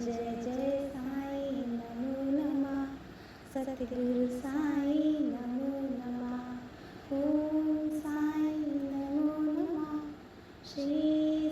जय जय साई नमो नमः। सतगुरु साई नमो नमः। ओम साई नमो नमः। श्री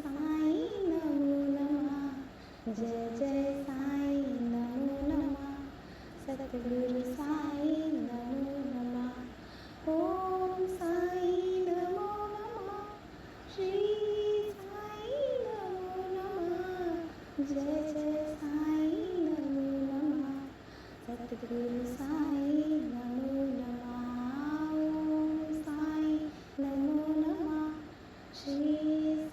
साई नमो नमः। जय जय साई नमो नमः। सतगुरु साई नमो नमः। ओम साई नमो नमः। श्री साई नमो नमः। जय जय साई नमो नमः। सतगुरु साई नमो नमः। ओम साई नमो नमः। श्री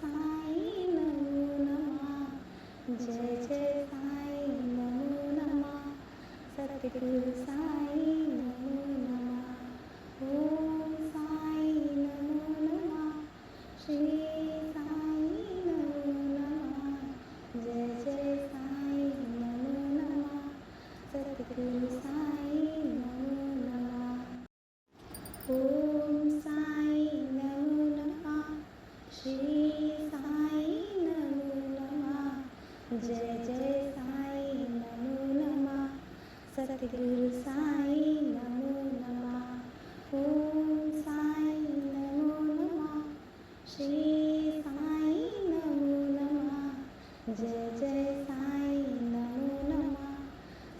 साई नमो नमः। जय जय साई नमो नमः। सतगुरु साई नमो नमः। ओम साई नमो नमः। श्री साई नमो नमः। जय जय साई नमो नमः। सतगुरु साई नमो नमः। ओम साई नमो नमः। श्री साई नमो नमः। जय जय साई नमो नमः। सतगुरु साई नमो नमः। ओम साई नमो नमः। श्री साई नमो नमः। जय जय साई नमो नमः।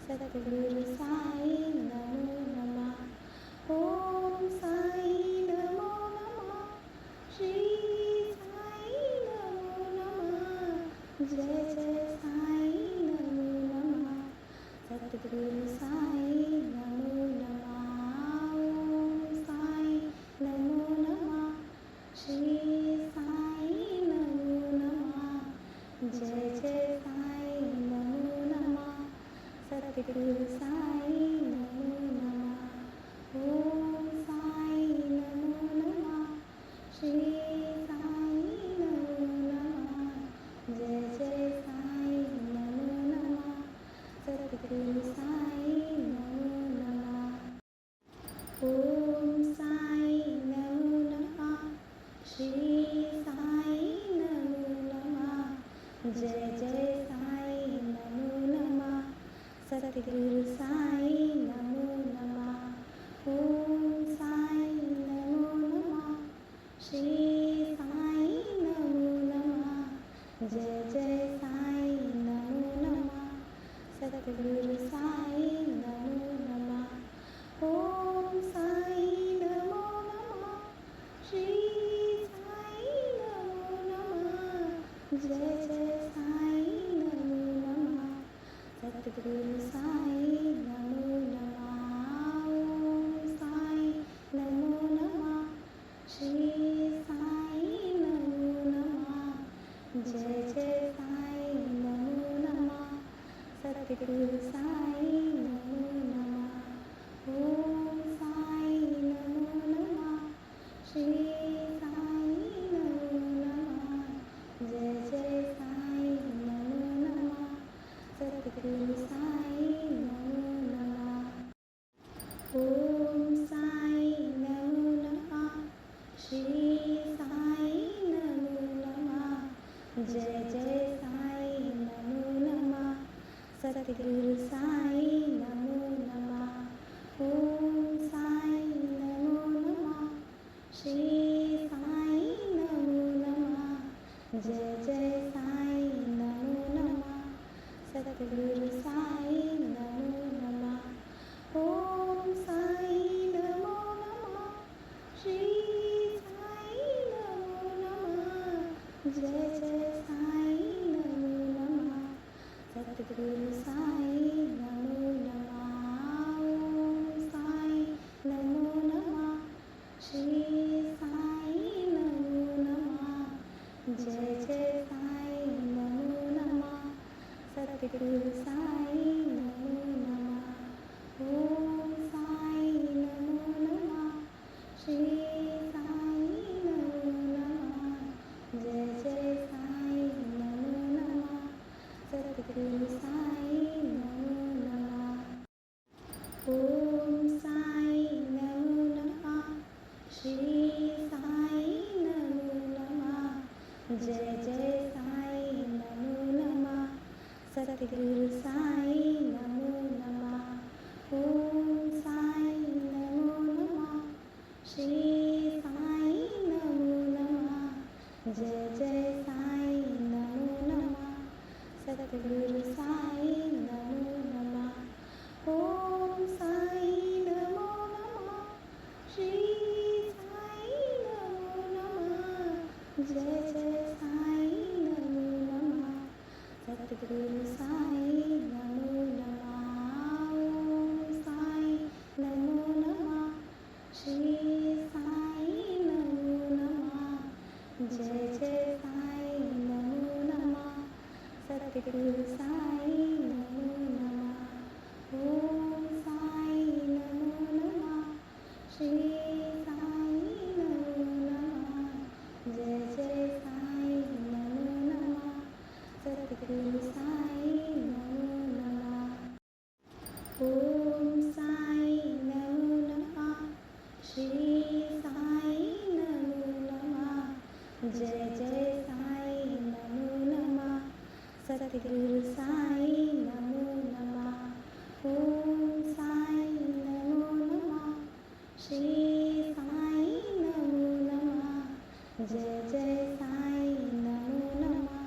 सतगुरु साई नमो नमः। ओम साई नमो नमः। श्री साई नमो नमः। जय जय साई नमो नमः। सतगुरु साई नमो नमः। ओम साई नमो नमः। श्री साई नमो नमः। जय जय साई नमो नमः। सतगुरु साई नमो नमः। ओम साई नमो नमः। श्री साई नमो नमः। जय जय साई नमो नमः। सतगुरु साई नमो नमः। ओम साई नमो नमः। श्री साई नमो नमः। जय जय साई नमो नमः। सतगुरु साई नमो नमः। ओम साई नमो नमः। श्री साई नमो नमः। जय जय साई नमो नमः। सतगुरु साई नमो नमः। ओम साई नमो नमः। श्री साई नमो नमः। जय जय साई नमो नमः। सतगुरु साई नमो नमः। ओम साई नमो नमः। श्री साई नमो नमः। जय जय साई नमो नमः। सतगुरु साई नमो नमः। ओम साई नमो नमः। श्री साई नमो नमः। जय जय साई नमो नमः। सतगुरु साई नमो नमः। ओम साई नमो नमः। श्री साई नमो नमः। जय जय साई नमो नमः। सतगुरु साई नमो नमः। ओम साई नमो नमः। श्री साई नमो नमः। जय जय साई नमो नमः। सतगुरु साई नमो नमः। ओम साई नमो नमः। श्री साई नमो नमः। जय जय साई नमो नमः। सतगुरु साई नमो नमः। ओम साई नमो नमः। श्री साई नमो नमः। जय जय साई नमो नमः। सतगुरु साई नमो नमः। ओम साई नमो नमः। श्री साई नमो नमः। जय जय साई नमो नमः। सतगुरु साई नमो नमः। ओम साई नमो नमः। श्री साई नमो नमः। जय जय साई नमो नमः। सतगुरु साई नमो नमः। ओम साई नमो नमः। श्री साई नमो नमः। जय जय साई नमो नमः। सतगुरु साई नमो नमः। ओम साई नमो नमः। श्री साई नमो नमः। जय जय साई नमो नमः। सतगुरु साई नमो नमः। ओम साई नमो नमः। श्री साई नमो नमः। जय जय साई नमो नमः। सतगुरु साई नमो नमः। ओम साई नमो नमः। श्री साई नमो नमः। जय जय साई नमो नमः। सतगुरु साई नमो नमः। ओम साई नमो नमः। श्री साई नमो नमः। जय जय साई नमो नमः। सतगुरु साई नमो नमः। ओम साई नमो नमः। श्री साई नमो नमः। जय जय साई नमो नमः।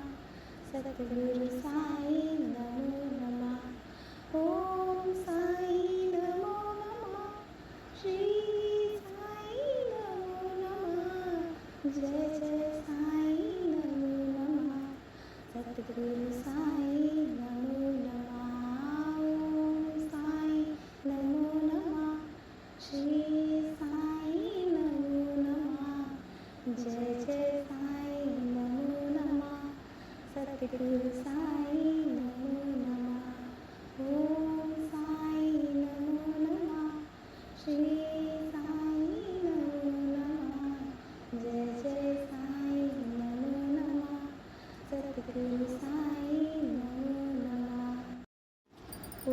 सतगुरु साई नमो नमः। ओम साई नमो नमः। श्री साई नमो नमः। जय जय साई नमो नमः। सतगुरु साई नमो नमः। ओम साई नमो नमः। श्री साई नमो नमः। जय जय साई नमो नमः। सतगुरु साई नमो नमः। ओम साई नमो नमः। श्री साई नमो नमः। जय जय साई नमो नमः। सतगुरु साई नमो नमः।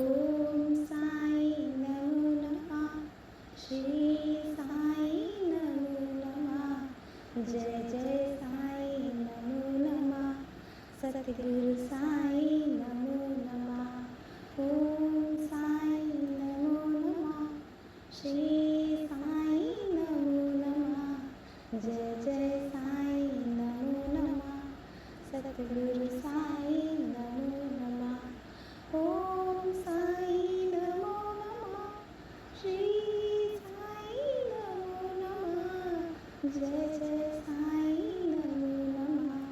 ओम साई नमो नमः। श्री साई नमो नमः। जय जय साई नमो नमः। सतगुरु साई नमो नमः। ओम साई नमो नमः। श्री साई नमो नमः। जय जय साई नमो नमः। सतगुरु साई नमो नमः। ओम साई नमो नमः। श्री साई नमो नमः। जय जय साई नमो नमः।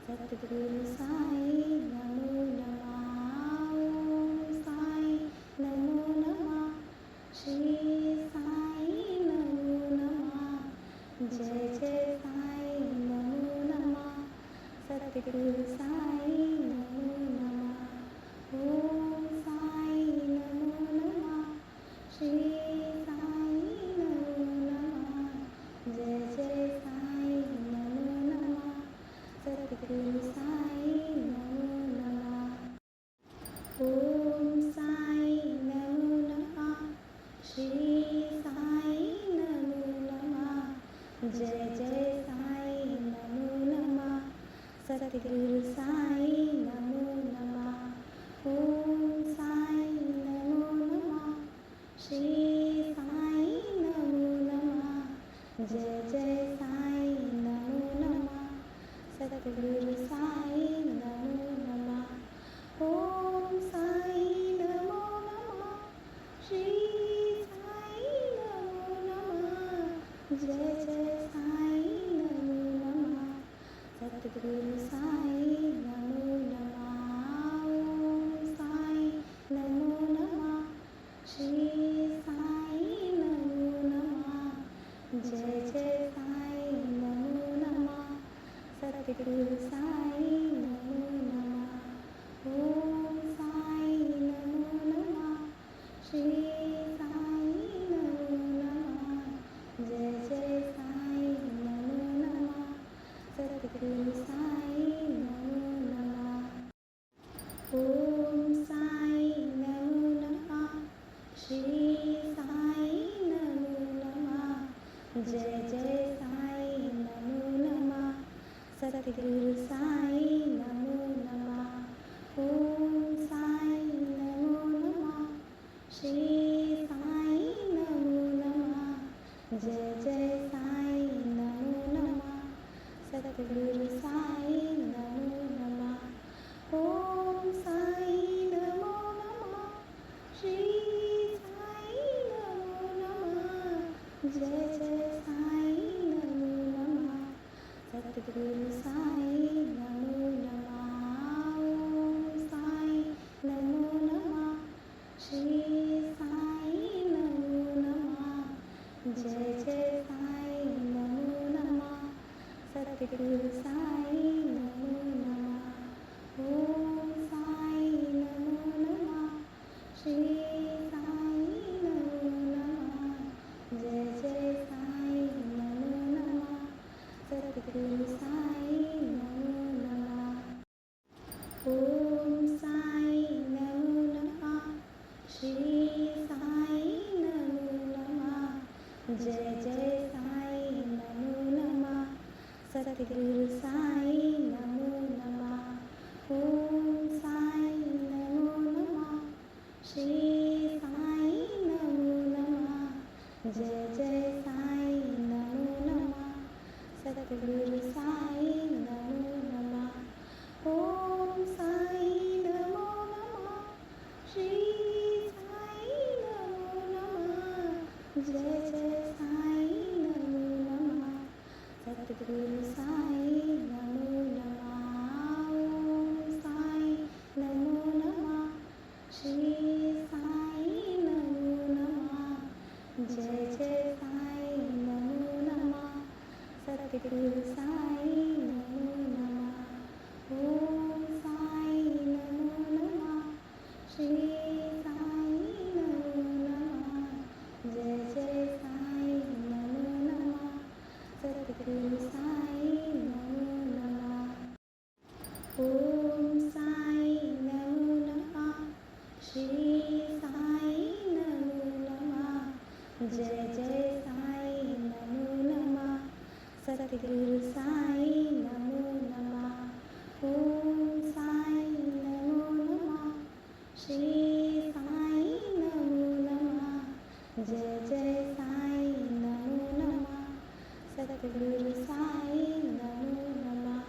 सतगुरु साई नमो नमः। ओम साई नमो नमः। श्री साई नमो नमः। जय जय साई नमो नमः। सतगुरु साई नमो नमः। ओम साई नमो नमः। श्री साई नमो नमः। जय जय साई नमो नमः। सतगुरु साई नमो नमः। ओम साई नमो नमः। श्री साई नमो नमः। जय जय साई नमो नमः। सतगुरु साई नमो नमः। ओम साई नमो नमः। श्री साई नमो नमः। जय जय साई नमो नमः। सतगुरु साई नमो नमः। ओम साई नमो नमः। श्री साई नमो नमः। जय जय साई नमो नमः। सतगुरु साई नमो नमः। ओम साई नमो नमः। श्री साई नमो नमः। जय जय साई नमो नमः। सतगुरु साई नमो नमः। ओम साई नमो नमः। श्री साई नमो नमः। जय जय साई नमो नमः। सतगुरु साई नमो नमः। ओम साई नमो नमः। श्री साई नमो नमः। जय जय साई नमो नमः। सतगुरु साई नमो नमः। ओम सद्गुरु साई नमो नमः। ओम साई नमो नमः। श्री साई नमो नमः। जय जय साई नमो नमः। सद्गुरु साई नमो नमः। ओम साई नमो नमः। श्री साई नमो नमः। जय जय साई नमो नमः। सद्गुरु साई नमो नमः। ओम साई नमो नमः। श्री साई नमो नमः। जय जय साई नमो नमः। सद्गुरु साई नमो नमः। ओम साई नमो नमः। श्री साई नमो नमः। जय जय साई नमो नमः। सद्गुरु साई नमो नमः। ओम साई नमो नमः। श्री साई नमो नमः। जय जय साई नमो नमः। सद्गुरु साई नमो नमः। ओम साई नमो नमः। श्री साई नमो नमः। जय जय साई नमो नमः। सद्गुरु साई नमो नमः। ओम साई नमो नमः। श्री साई नमो नमः। जय जय साई नमो नमः। सद्गुरु साई नमो नमः। ओम साई नमो नमः। श्री साई नमो नमः। जय जय साई नमो नमः। सद्गुरु साई नमो नमः।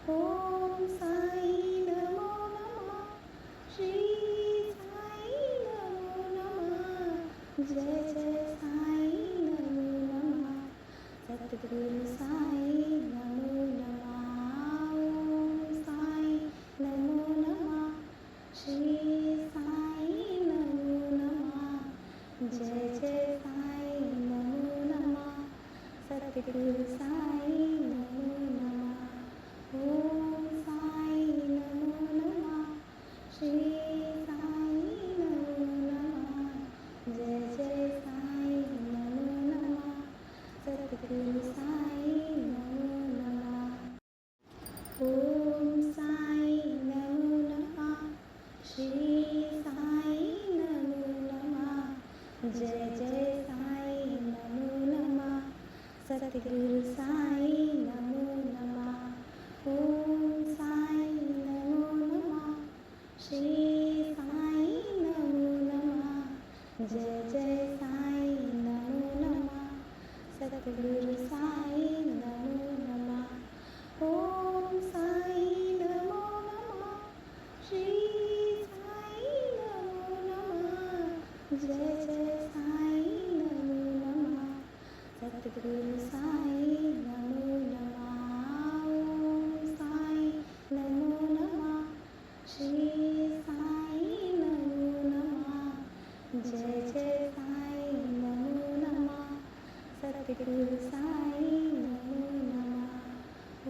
ओम साई नमो नमः। श्री साई नमो नमः। जय जय साई नमो नमः। सद्गुरु साई नमो नमः। ओम साई नमो नमः। श्री साई नमो नमः। जय जय साई नमो नमः। सद्गुरु साई नमो नमः। ओम साई नमो नमः। श्री साई नमो नमः। जय जय साई नमो नमः। सद्गुरु साई नमो नमः। ओम साई नमो नमः। श्री साई नमो नमः। जय जय साई नमो नमः। सद्गुरु साई नमो नमः। ओम साई नमो नमः। श्री साई नमो नमः। जय जय साई नमो नमः। सद्गुरु साई नमो नमः। ओम साई नमो नमः। श्री साई नमो नमः। जय जय साई नमो नमः। सद्गुरु साई नमो नमः। ओम साई नमो नमः। श्री साई नमो नमः। जय जय साई नमो नमः। सद्गुरु साई नमो नमः।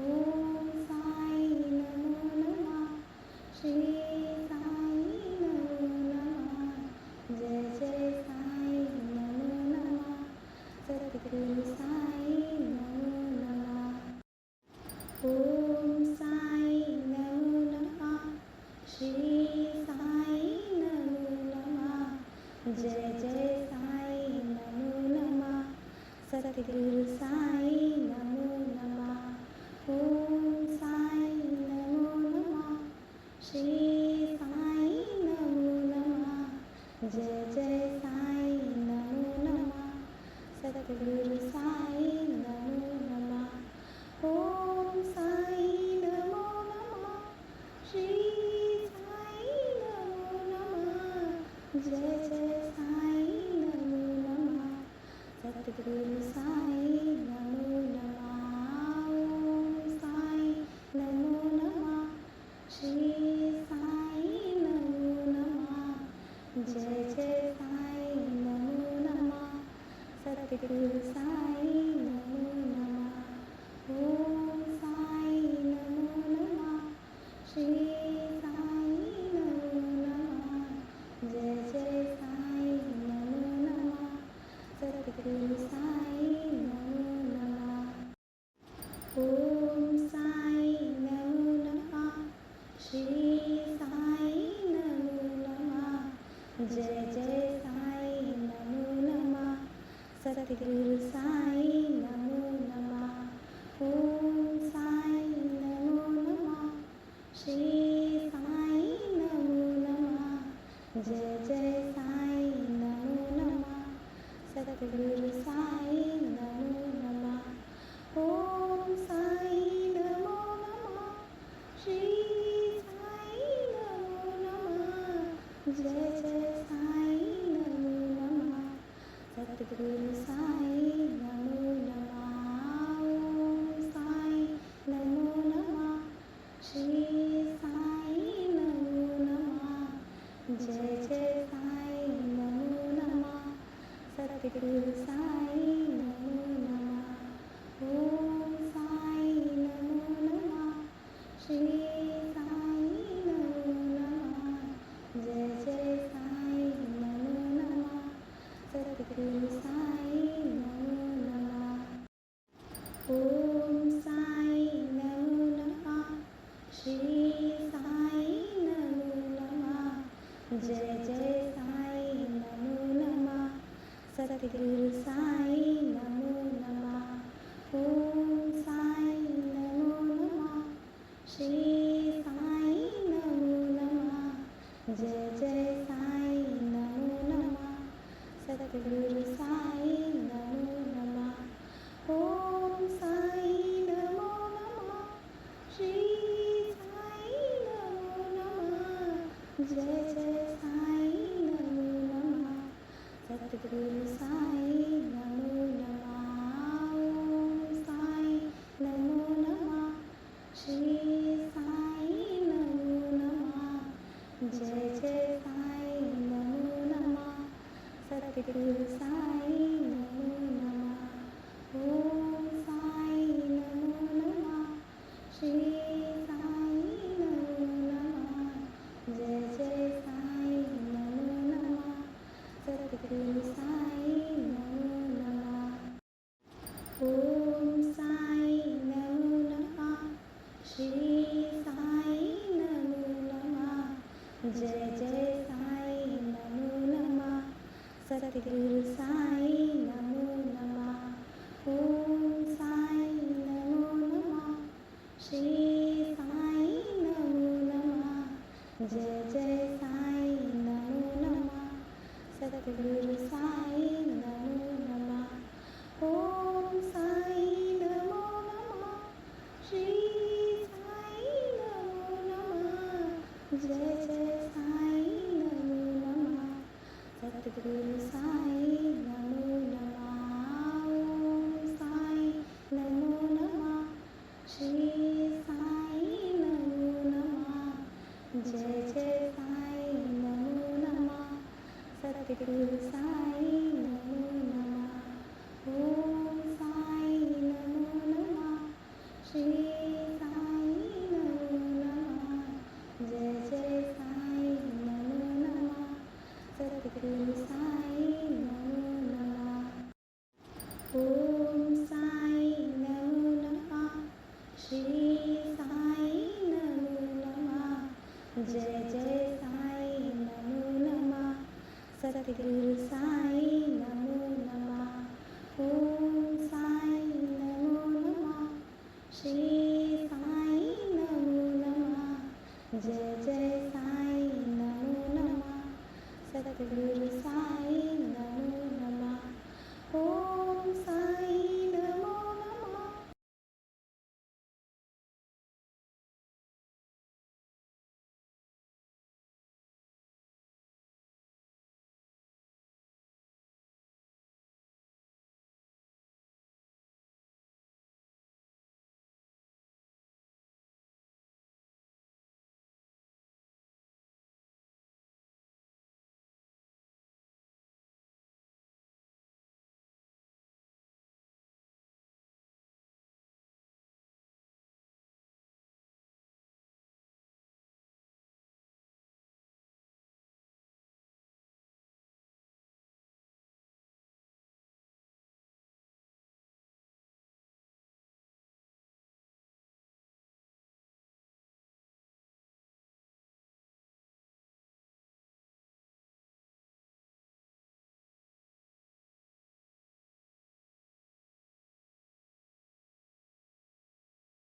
ओम साई नमो नमः। श्री साई नमो नमः। जय जय साई नमो नमः। सद्गुरु साई नमो नमः। ओम साई नमो नमः। श्री साई नमो नमः। जय जय साई नमो नमः। सद्गुरु साई नमो नमः। ओम साई नमो नमः। श्री साई नमो नमः। जय जय साई नमो नमः। सद्गुरु साई नमो नमः। ओम साई ओम साई नमो नमः। श्री साई नमो नमः। जय जय साई नमो नमः। सतगुरु साई नमो नमः। ओम साई नमो नमः। श्री साई नमो नमः। जय जय साई नमो नमः। सतगुरु साई नमो नमः। ओम साई नमो नमः। श्री साई नमो नमः। जय जय साई नमो नमः। सतगुरु साई नमो नमः। ओम साई नमो नमः। श्री साई नमो नमः। जय जय साई नमो नमः। सतगुरु साई नमो नमः। ओम साई नमो नमः। श्री साई नमो नमः। जय जय साई नमो नमः। सतगुरु साई नमो नमः। ओम साई नमो नमः। श्री साई नमो नमः। जय जय साई नमो नमः। सतगुरु साई नमो नमः। ओम साई नमो नमः। श्री साई नमो नमः। जय जय साई नमो नमः। सतगुरु साई नमो नमः। ओम साई नमो नमः। श्री साई नमो नमः। जय जय साई नमो नमः। सतगुरु साई नमो नमः। ओम साई नमो नमः। श्री साई नमो नमः। जय जय साई नमो नमः। सतगुरु साई नमो नमः। ओम साई नमो नमः। श्री साई नमो नमः। जय जय साई नमो नमः। सतगुरु साई नमो नमः। ओम साई नमो नमः। श्री साई नमो नमः। जय जय साई नमो नमः। सतगुरु साई नमो नमः। ओम साई नमो नमः। श्री साई नमो नमः। जय जय साई नमो नमः। सतगुरु साई नमो नमः। ओम साई नमो नमः। श्री साई नमो नमः। जय जय साई नमो नमः। सतगुरु साई नमो नमः। ओम साई नमो नमः। श्री साई नमो नमः। जय जय साई नमो नमः। सतगुरु साई नमो नमः। ओम साई नमो नमः। श्री साई नमो नमः। जय जय साई नमो नमः। सतगुरु साई नमो नमः। ओम साई नमो नमः। श्री साई नमो नमः। जय जय साई नमो नमः। सतगुरु साई नमो नमः। ओम साई नमो नमः। श्री साई